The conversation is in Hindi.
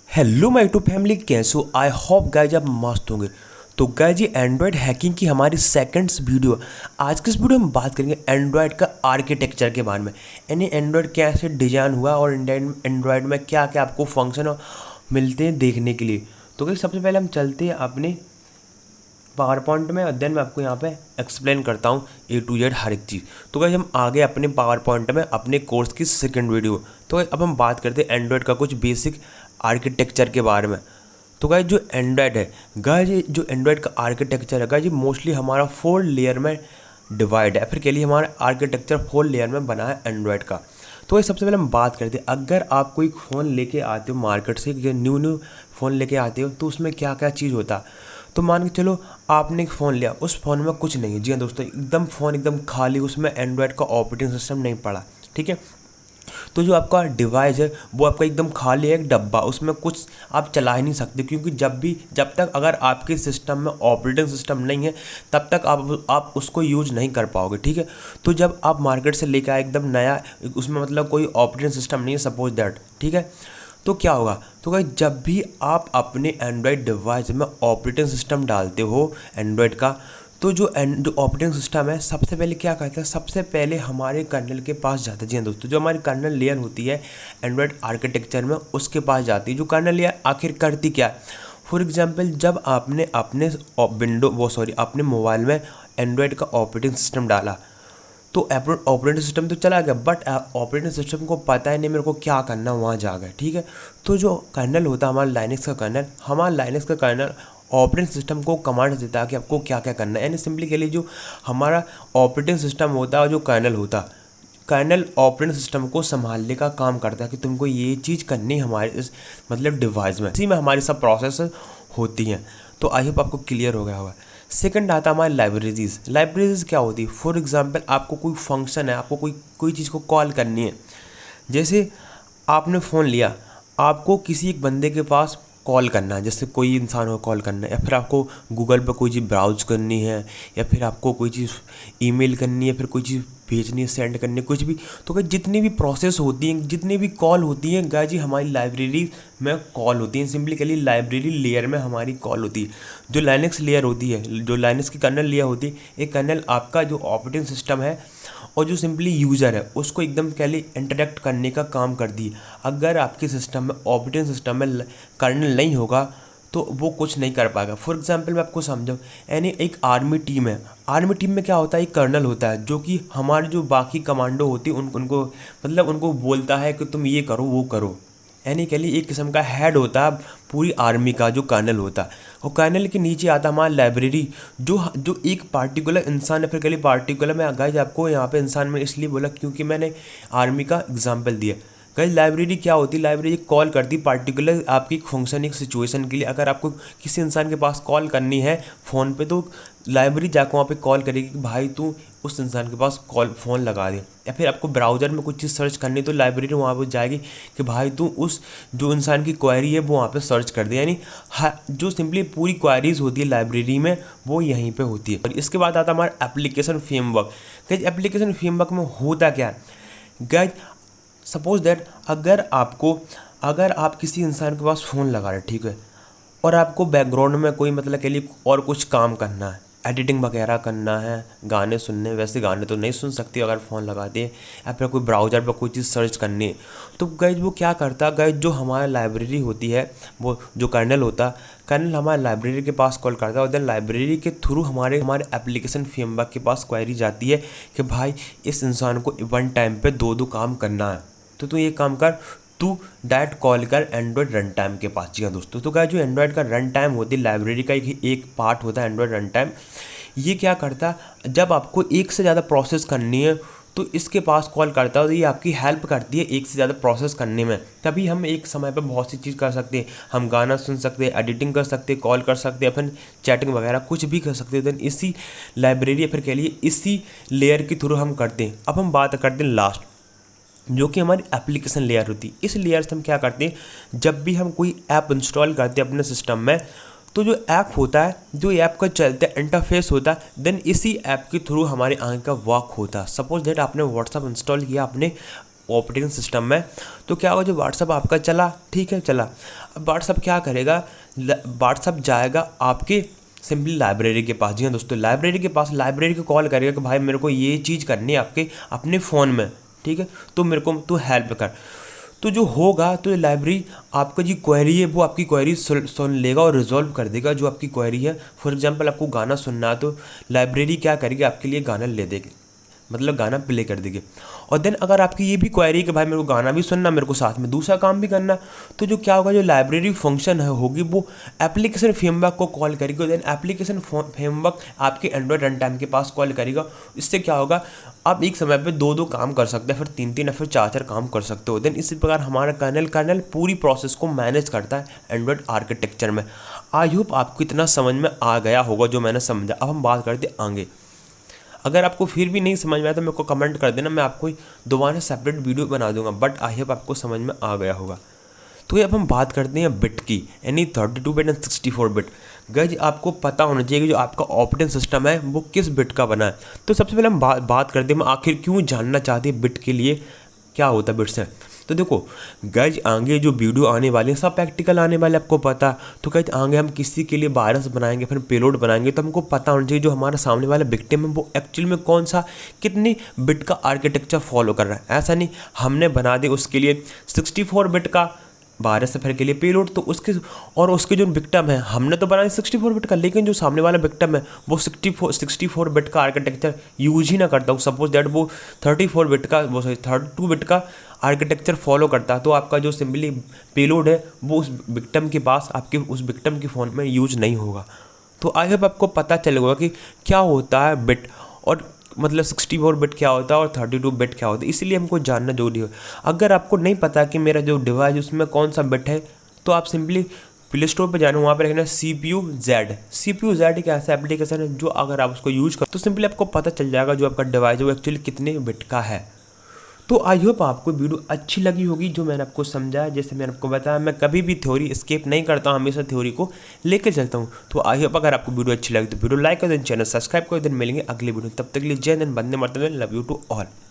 हेलो माय टू फैमिली, कैसे हो? आई होप गाइज आप मस्त होंगे। तो गाइज ये एंड्रॉयड हैकिंग की हमारी सेकंड्स वीडियो। आज के इस वीडियो में बात करेंगे एंड्रॉयड का आर्किटेक्चर के बारे में, यानी एंड्रॉयड कैसे डिजाइन हुआ और एंड्रॉयड में क्या क्या आपको फंक्शन मिलते हैं देखने के लिए। तो गाइज सबसे पहले हम चलते हैं अपने पावर पॉइंट में और देन मैं आपको यहाँ पे एक्सप्लेन करता हूँ ए टू जेड हर एक चीज़। तो गाइज हम आगे अपने पावर पॉइंट में अपने कोर्स की सेकंड वीडियो। तो अब हम बात करते हैं एंड्रॉयड का कुछ बेसिक आर्किटेक्चर के बारे में। तो गाइज जो एंड्रॉयड है, गाइज जो एंड्रॉयड का आर्किटेक्चर है गाइज ये मोस्टली हमारा 4 लेयर में डिवाइड है, फिर के लिए हमारा आर्किटेक्चर 4 लेयर में बना है एंड्रॉयड का। तो ये सबसे पहले हम बात करते हैं, अगर आप कोई फ़ोन लेके आते हो मार्केट से, न्यू फ़ोन लेके आते हो तो उसमें क्या क्या चीज़ होता है। तो मान के चलो आपने एक फ़ोन लिया, उस फ़ोन में कुछ नहीं है। जी हाँ दोस्तों, एकदम फ़ोन एकदम खाली, उसमें एंड्रॉयड का ऑपरेटिंग सिस्टम नहीं पड़ा, ठीक है। तो जो आपका डिवाइस है वो आपका एकदम खाली है, एक डब्बा, उसमें कुछ आप चला ही नहीं सकते, क्योंकि जब तक अगर आपके सिस्टम में ऑपरेटिंग सिस्टम नहीं है तब तक आप उसको यूज नहीं कर पाओगे, ठीक है। तो जब आप मार्केट से लेकर आए एकदम नया, उसमें मतलब कोई ऑपरेटिंग सिस्टम नहीं है, सपोज दैट, ठीक है। तो क्या होगा, तो गाइस जब भी आप अपने एंड्रॉयड डिवाइस में ऑपरेटिंग सिस्टम डालते हो एंड्रॉयड का, तो जो ऑपरेटिंग सिस्टम है सबसे पहले क्या करता है, सबसे पहले हमारे कर्नल के पास जाता है। जी हाँ दोस्तों, जो हमारी कर्नल लेयर होती है एंड्रॉयड आर्किटेक्चर में उसके पास जाती है। जो कर्नल लेयर आखिर करती क्या है, फॉर एग्जांपल जब आपने अपने अपने मोबाइल में एंड्रॉयड का ऑपरेटिंग सिस्टम डाला तो ऑपरेटिंग सिस्टम तो चला गया, बट ऑपरेटिंग सिस्टम को पता है नहीं मेरे को क्या करना वहाँ जा गए, ठीक है। तो जो कर्नल होता है हमारा लाइनक्स का कर्नल, हमारा लाइनक्स का कर्नल ऑपरेटिंग सिस्टम को कमांड देता है कि आपको क्या क्या करना है। यानी सिंपली के लिए जो हमारा ऑपरेटिंग सिस्टम होता है और जो कर्नल होता है, कर्नल ऑपरेटिंग सिस्टम को संभालने का काम करता है कि तुमको ये चीज़ करनी है हमारे इस मतलब डिवाइस में, इसी में हमारी सब प्रोसेस होती हैं। तो आई होप आपको क्लियर हो गया होगा। सेकंड आता है हमारी लाइब्रेरीज। लाइब्रेरीज क्या होती है, फॉर एग्जांपल आपको कोई फंक्शन है, आपको कोई चीज़ को कॉल करनी है। जैसे आपने फ़ोन लिया, आपको किसी एक बंदे के पास कॉल करना है, जैसे कोई इंसान को कॉल करना है, या फिर आपको गूगल पर कोई चीज़ ब्राउज करनी है, या फिर आपको कोई चीज़ ईमेल करनी है, फिर कोई चीज़ भेजनी है, सेंड करनी है, कुछ भी। तो क्या जितनी भी प्रोसेस होती हैं, जितनी भी कॉल होती हैं गाइस जी हमारी लाइब्रेरी में कॉल होती हैं। सिंपली के लिए लाइब्रेरी लेयर में हमारी कॉल होती है। जो लाइनक्स लेयर होती है, जो लाइनक्स की कर्नल लेयर होती है, एक कर्नल आपका जो ऑपरेटिंग सिस्टम है और जो सिंपली यूज़र है उसको एकदम कह ली इंटरेक्ट करने का काम कर दी। अगर आपके सिस्टम में ऑपरेटिंग सिस्टम में कर्नल नहीं होगा तो वो कुछ नहीं कर पाएगा। फॉर एग्जांपल मैं आपको समझाऊँ, यानी एक आर्मी टीम है, आर्मी टीम में क्या होता है, एक कर्नल होता है जो कि हमारे जो बाकी कमांडो होती है उनको मतलब उनको बोलता है कि तुम ये करो वो करो। यानी कह ली एक किस्म का हेड होता है पूरी आर्मी का, जो कर्नल होता है। और कर्नल के नीचे आता है हमारा लाइब्रेरी, जो एक पार्टिकुलर इंसान है। फिर कह ली पार्टिकुलर, मैं गाइज आपको यहाँ पे इंसान में इसलिए बोला क्योंकि मैंने आर्मी का एग्जाम्पल दिया। गाइज लाइब्रेरी क्या होती है, लाइब्रेरी कॉल करती है पार्टिकुलर आपकी एक फंक्शन, एक सिचुएशन के लिए। अगर आपको किसी इंसान के पास कॉल करनी है फ़ोन पे, तो लाइब्रेरी जाकर वहाँ पे कॉल करेगी कि भाई तू उस इंसान के पास फ़ोन लगा दे। या फिर आपको ब्राउज़र में कुछ चीज़ सर्च करनी तो लाइब्रेरी वहाँ पर जाएगी कि भाई तू उस जो इंसान की क्वेरी है वो वहाँ पे सर्च कर दे। यानी जो सिंपली पूरी क्वेरीज होती है लाइब्रेरी में वो यहीं पे होती है। और इसके बाद आता है हमारा application framework. Guys application framework में होता क्या है, गाइज सपोज दैट अगर आप किसी इंसान के पास फ़ोन लगा रहे, ठीक है, और आपको बैकग्राउंड में कोई मतलब के लिए और कुछ काम करना है, एडिटिंग वगैरह करना है, गाने सुनने, वैसे गाने तो नहीं सुन सकती अगर फ़ोन लगाते हैं, या फिर कोई ब्राउज़र पर कोई चीज़ सर्च करनी है, तो गाइज वो क्या करता है, गाइज जो हमारा लाइब्रेरी होती है, वो जो कर्नल होता है, कर्नल हमारे लाइब्रेरी के पास कॉल करता है और देन लाइब्रेरी के थ्रू हमारे एप्लीकेशन फ्रेमवर्क के पास क्वेरी जाती है कि भाई इस इंसान को वन टाइम पे दो काम करना है, तो तू ये काम कर, तू डायरेक्ट कॉल कर एंड्रॉयड रन टाइम के पास। जी हाँ दोस्तों, तो क्या जो एंड्रॉयड का रन टाइम होती है, लाइब्रेरी का एक पार्ट होता है एंड्रॉयड रन टाइम। ये क्या करता है, जब आपको एक से ज़्यादा प्रोसेस करनी है तो इसके पास कॉल करता है, तो ये आपकी हेल्प करती है एक से ज़्यादा प्रोसेस करने में। तभी हम एक समय पर बहुत सी चीज़ कर सकते हैं, हम गाना सुन सकते हैं, एडिटिंग कर सकते हैं, कॉल कर सकते हैं, फिर चैटिंग वगैरह कुछ भी कर सकते हैं। देन इसी लाइब्रेरी फिर कह लिए इसी लेयर के थ्रू हम करते हैं। अब हम बात करते हैं लास्ट, जो कि हमारी एप्लीकेशन लेयर होती है। इस लेयर से हम क्या करते हैं, जब भी हम कोई ऐप इंस्टॉल करते हैं अपने सिस्टम में, तो जो ऐप होता है, जो ऐप का चलते इंटरफेस होता है, देन इसी ऐप के थ्रू हमारे आगे का वर्क होता है। सपोज दैट आपने व्हाट्सअप इंस्टॉल किया अपने ऑपरेटिंग सिस्टम में। तो क्या होगा, जो व्हाट्सअप आपका चला, ठीक है, चला, अब व्हाट्सअप क्या करेगा, व्हाट्सअप जाएगा आपके सिंपली लाइब्रेरी के पास। जी हाँ दोस्तों, लाइब्रेरी के पास, लाइब्रेरी को कॉल करेगा कि भाई मेरे को ये चीज़ करनी है आपके अपने फ़ोन में, ठीक है, तो मेरे को तू हेल्प कर। तो जो होगा, तो लाइब्रेरी आपका जी क्वेरी है वो आपकी क्वेरी सुन लेगा और रिजॉल्व कर देगा जो आपकी क्वेरी है। फॉर एग्जांपल आपको गाना सुनना है तो लाइब्रेरी क्या करेगी, आपके लिए गाना ले देगी, मतलब गाना प्ले कर देगी। और देन अगर आपकी ये भी क्वेरी कि भाई मेरे को गाना भी सुनना, मेरे को साथ में दूसरा काम भी करना, तो जो क्या होगा, जो लाइब्रेरी फंक्शन है होगी वो एप्लीकेशन फ्रेमवर्क को कॉल करेगी। देन एप्लीकेशन फ्रेमवर्क आपके एंड्रॉयड रन टाइम के पास कॉल करेगा। इससे क्या होगा, आप एक समय पे 2-2 काम कर सकते हैं, फिर 3-3 या फिर 4-4 काम कर सकते हो। देन इसी प्रकार हमारा कर्नल पूरी प्रोसेस को मैनेज करता है एंड्रॉयड आर्किटेक्चर में। आई होप आपको इतना समझ में आ गया होगा जो मैंने समझा। अब हम बात करते हैं आगे। अगर आपको फिर भी नहीं समझ में आया तो मेरे को कमेंट कर देना, मैं आपको दोबारा सेपरेट वीडियो बना दूंगा, बट आई होप आपको समझ में आ गया होगा। तो ये अब हम बात करते हैं बिट की, यानी 32 बिट एंड 64 बिट। गाइस आपको पता होना चाहिए कि जो आपका ऑपरेटिंग सिस्टम है वो किस बिट का बना है। तो सबसे पहले हम बात करते हैं, आखिर क्यों जानना चाहते हैं बिट के लिए क्या होता है बिट्स है। तो देखो गाइस, आगे जो वीडियो आने वाली है सब प्रैक्टिकल आने वाले, आपको पता। तो गाइस आगे हम किसी के लिए वायरस बनाएंगे, फिर पेलोड बनाएंगे, तो हमको पता होना चाहिए जो हमारा सामने वाला विक्टिम है वो एक्चुअल में कौन सा कितनी बिट का आर्किटेक्चर फॉलो कर रहा है। ऐसा नहीं हमने बना दे उसके लिए 64 बिट का वायरस फिर के लिए पेलोड, तो उसके जो विक्टिम है हमने तो बनाया 64 बिट का, लेकिन जो सामने वाला विक्टिम है वो 64 बिट का आर्किटेक्चर यूज ही ना करता हूँ। सपोज दैट वो 32 बिट का आर्किटेक्चर फॉलो करता है, तो आपका जो सिंपली पेलोड है वो उस विक्टिम के पास, आपके उस विक्टिम के फ़ोन में यूज नहीं होगा। तो आई होप आपको पता चलेगा कि क्या होता है बिट, और मतलब 64 बिट क्या होता है और 32 बिट क्या होता है, इसलिए हमको जानना जरूरी है। अगर आपको नहीं पता कि मेरा जो डिवाइस उसमें कौन सा बिट है, तो आप सिंपली प्ले स्टोर पर जाना, वहाँ पर लिखना CPU-Z एक ऐसा एप्लीकेशन है जो अगर आप उसको यूज करो तो सिंपली आपको पता चल जाएगा जो आपका डिवाइस है वो एक्चुअली कितने बिट का है। तो आई होप आपको वीडियो अच्छी लगी होगी जो मैंने आपको समझाया। जैसे मैंने आपको बताया, मैं कभी भी थ्योरी स्किप नहीं करता हूँ, हमेशा थ्योरी को लेकर चलता हूँ। तो आई होप अगर आपको वीडियो अच्छी लगी तो वीडियो लाइक कर दें, चैनल सब्सक्राइब कर दें। मिलेंगे अगले वीडियो, तब तक के लिए जय Hind, Vande Mataram, love you to all.